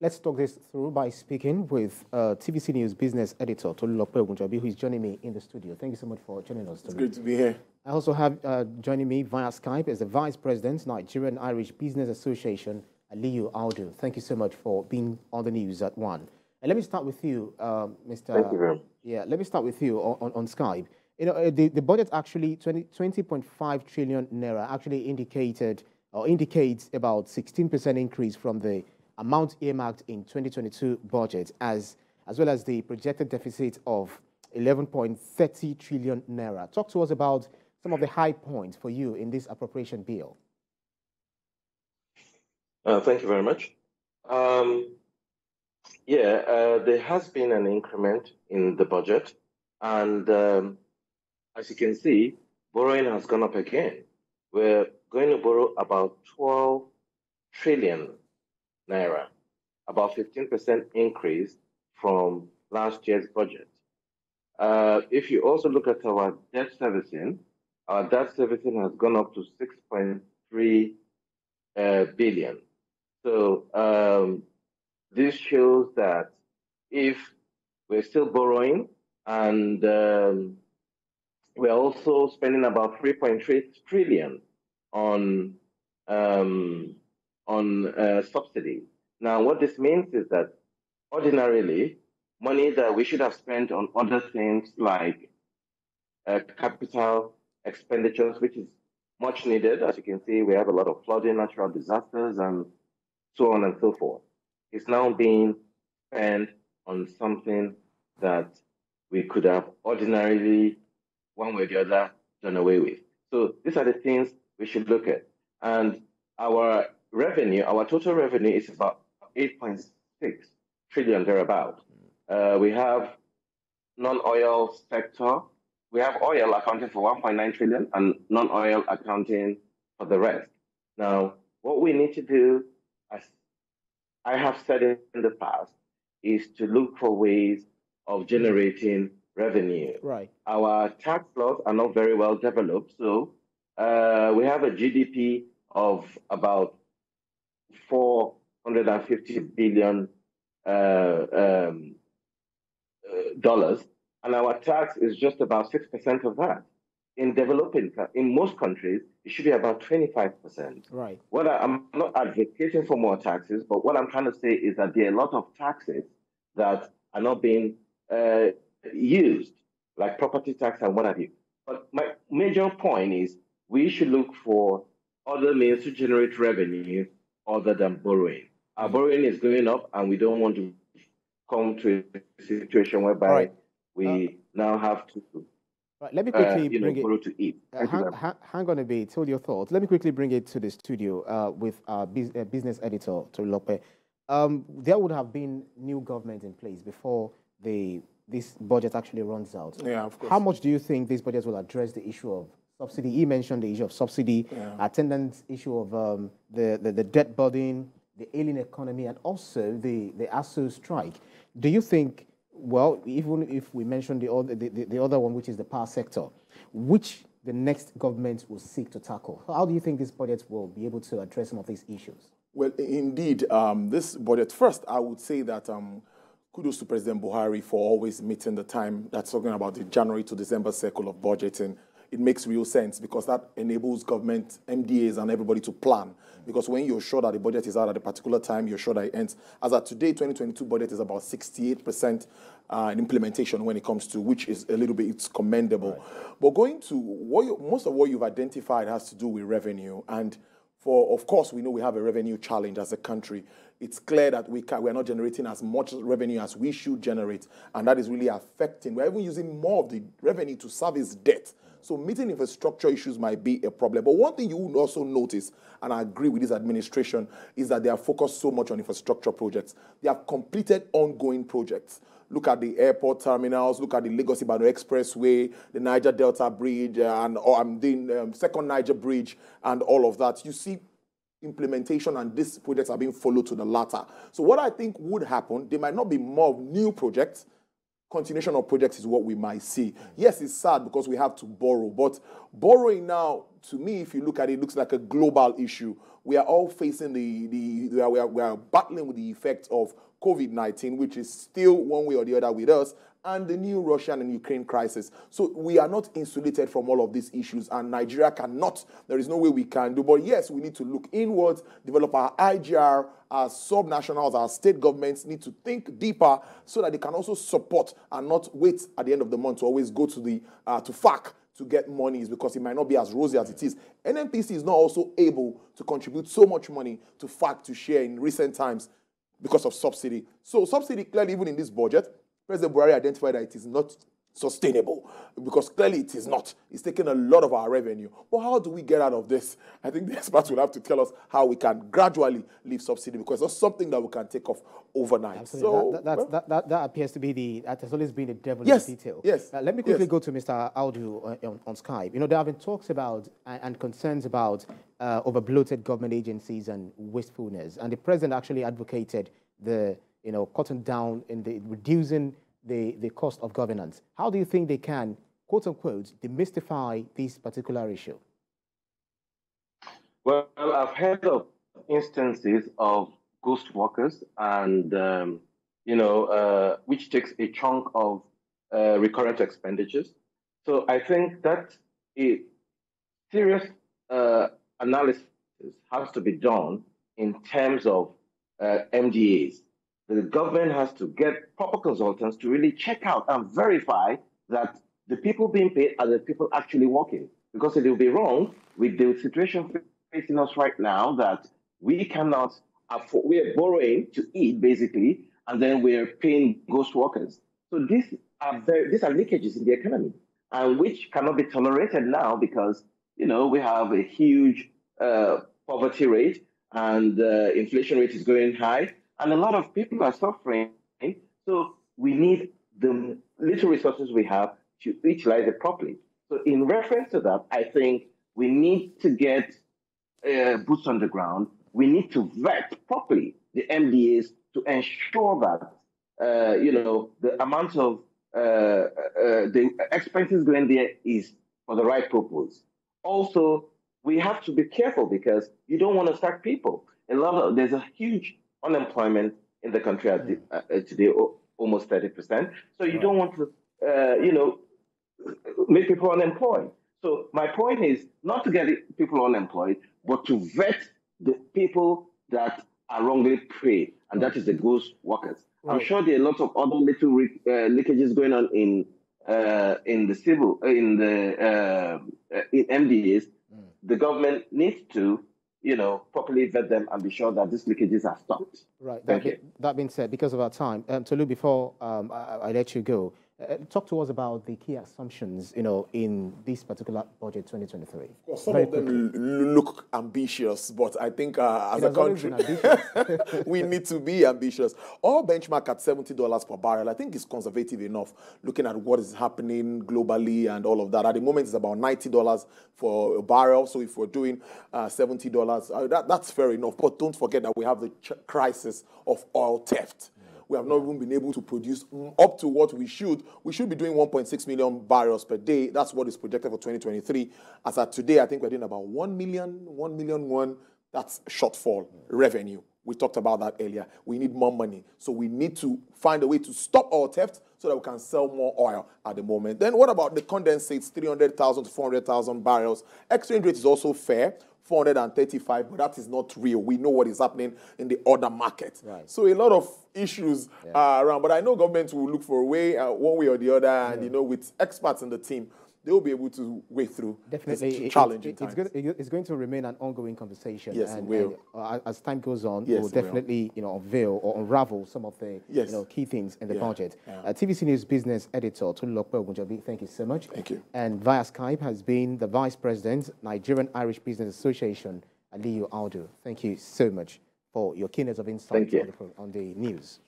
Let's talk this through by speaking with TVC News Business Editor Tolulope Ogunjobi, who is joining me in the studio. Thank you so much for joining us today. It's great to be here. I also have joining me via Skype as the Vice President, Nigerian Irish Business Association, Aliyu Audu. Thank you so much for being on the news at 1. And let me start with you, Mr. Thank you very much. Yeah, let me start with you on Skype. You know, the budget actually 20.5 trillion naira actually indicates about 16% increase from the amount earmarked in 2022 budget, as well as the projected deficit of 11.30 trillion naira. Talk to us about some of the high points for you in this appropriation bill. Thank you very much. There has been an increment in the budget, and as you can see, borrowing has gone up again. We're going to borrow about 12 trillion naira, about 15% increase from last year's budget. If you also look at our debt servicing has gone up to 6.3 billion. So this shows that if we're still borrowing and we're also spending about 3.3 trillion on subsidies. Now, what this means is that ordinarily, money that we should have spent on other things like capital expenditures, which is much needed. As you can see, we have a lot of flooding, natural disasters, and so on and so forth. It's now being spent on something that we could have ordinarily, one way or the other, done away with. So these are the things we should look at. And our revenue, our total revenue is about 8.6 trillion thereabout. We have non-oil sector. We have oil accounting for 1.9 trillion and non-oil accounting for the rest. Now, what we need to do, as I have said in the past, is to look for ways of generating revenue. Right. Our tax laws are not very well developed, so we have a GDP of about 450 billion dollars, and our tax is just about 6% of that. In most countries, it should be about 25%. Right. I'm not advocating for more taxes, but what I'm trying to say is that there are a lot of taxes that are not being used, like property tax and what have you. But my major point is we should look for other means to generate revenue other than borrowing. Our borrowing is going up, and we don't want to come to a situation whereby we now have to let me quickly borrow to eat. Hang on a bit, hold your thoughts. Let me quickly bring it to the studio with our business editor, Tolulope. There would have been new government in place before this budget actually runs out. Yeah, of course. How much do you think this budget will address the issue of subsidy? He mentioned the issue of subsidy, attendance issue of the debt burden, the ailing economy, and also the ASU strike. Do you think, well, even if we mention the other one, which is the power sector, which the next government will seek to tackle? How do you think this budget will be able to address some of these issues? Well, indeed, this budget, first, I would say that kudos to President Buhari for always meeting the time that's talking about the January to December cycle of budgeting. It makes real sense because that enables government, MDAs, and everybody to plan. Because when you're sure that the budget is out at a particular time, you're sure that it ends. As of today, 2022 budget is about 68% in implementation when it comes to, which is a little bit, it's commendable. Right. But going to, most of what you've identified has to do with revenue. And of course, we know we have a revenue challenge as a country. It's clear that we're not generating as much revenue as we should generate. And that is really affecting. We're even using more of the revenue to service debt. So meeting infrastructure issues might be a problem. But one thing you would also notice, and I agree with this administration, is that they are focused so much on infrastructure projects. They have completed ongoing projects. Look at the airport terminals, look at the Lagos-Ibadan Expressway, the Niger Delta Bridge, and the second Niger Bridge, and all of that. You see implementation, and these projects are being followed to the latter. So what I think would happen, there might not be more new projects. Continuation of projects is what we might see. Yes, it's sad because we have to borrow, but borrowing now to me, if you look at it, it looks like a global issue. We are all facing we are battling with the effects of COVID-19, which is still one way or the other with us, and the new Russian and Ukraine crisis. So we are not insulated from all of these issues, and Nigeria cannot. There is no way we can do. But yes, we need to look inwards, develop our IGR, our subnationals, our state governments need to think deeper so that they can also support and not wait at the end of the month to always go to the to FAC to get monies, because it might not be as rosy as it is. NNPC is not also able to contribute so much money to FAC to share in recent times because of subsidy. So subsidy, clearly, even in this budget, President Buhari identified that it is not sustainable, because clearly it is not. It's taking a lot of our revenue. But how do we get out of this? I think the experts will have to tell us how we can gradually leave subsidy, because it's not something that we can take off overnight. Absolutely. So that appears to be that has always been the devil in the detail. Yes. Let me quickly go to Mr. Audu on Skype. You know, there have been talks about and concerns about over-bloated government agencies and wastefulness, and the president actually advocated the cutting down in the reducing the cost of governance. How do you think they can, quote unquote, demystify this particular issue? Well, I've heard of instances of ghost workers, and which takes a chunk of recurrent expenditures. So I think that a serious analysis has to be done in terms of MDAs. The government has to get proper consultants to really check out and verify that the people being paid are the people actually working. Because it will be wrong with the situation facing us right now that we cannot afford, we are borrowing to eat basically, and then we're paying ghost workers. So these are leakages in the economy, and which cannot be tolerated now, because we have a huge poverty rate, and inflation rate is going high. And a lot of people are suffering. So we need the little resources we have to utilize it properly. So in reference to that, I think we need to get boots on the ground. We need to vet properly the MDAs to ensure that, the amount of the expenses going there is for the right purpose. Also, we have to be careful, because you don't want to sack people. There's a huge unemployment in the country today, almost 30%. So you don't want to, make people unemployed. So my point is not to get people unemployed, but to vet the people that are wrongly paid, and that is the ghost workers. Right. I'm sure there are a lot of other little leakages going on in MDAs. The government needs to properly vet them and be sure that these leakages are stopped. Right. That being said, because of our time, Tolu, before I let you go, talk to us about the key assumptions, in this particular budget 2023. Well, some of them look ambitious, but I think as a country, we need to be ambitious. Oil benchmark at $70 per barrel, I think is conservative enough, looking at what is happening globally and all of that. At the moment, it's about $90 for a barrel. So if we're doing $70, that's fair enough. But don't forget that we have the crisis of oil theft. We have not even been able to produce up to what we should. We should be doing 1.6 million barrels per day. That's what is projected for 2023. As at today, I think we're doing about 1 million. That's shortfall revenue. We talked about that earlier. We need more money. So we need to find a way to stop oil theft so that we can sell more oil at the moment. Then what about the condensates, 300,000 to 400,000 barrels? Exchange rate is also fair. 435, but that is not real. We know what is happening in the other market. Right. So a lot of issues are around, but I know government will look for a way, one way or the other, and with experts in the team, they will be able to wait through this challenging times. It's going to remain an ongoing conversation. Yes, it will. And as time goes on, we'll definitely unveil or unravel some of the key things in the budget. TVC News Business Editor Tolulope Ogunjobi, thank you so much. Thank you. And via Skype has been the Vice President, Nigerian Irish Business Association, Aliyu Audu. Thank you so much for your keenness of insight on the news.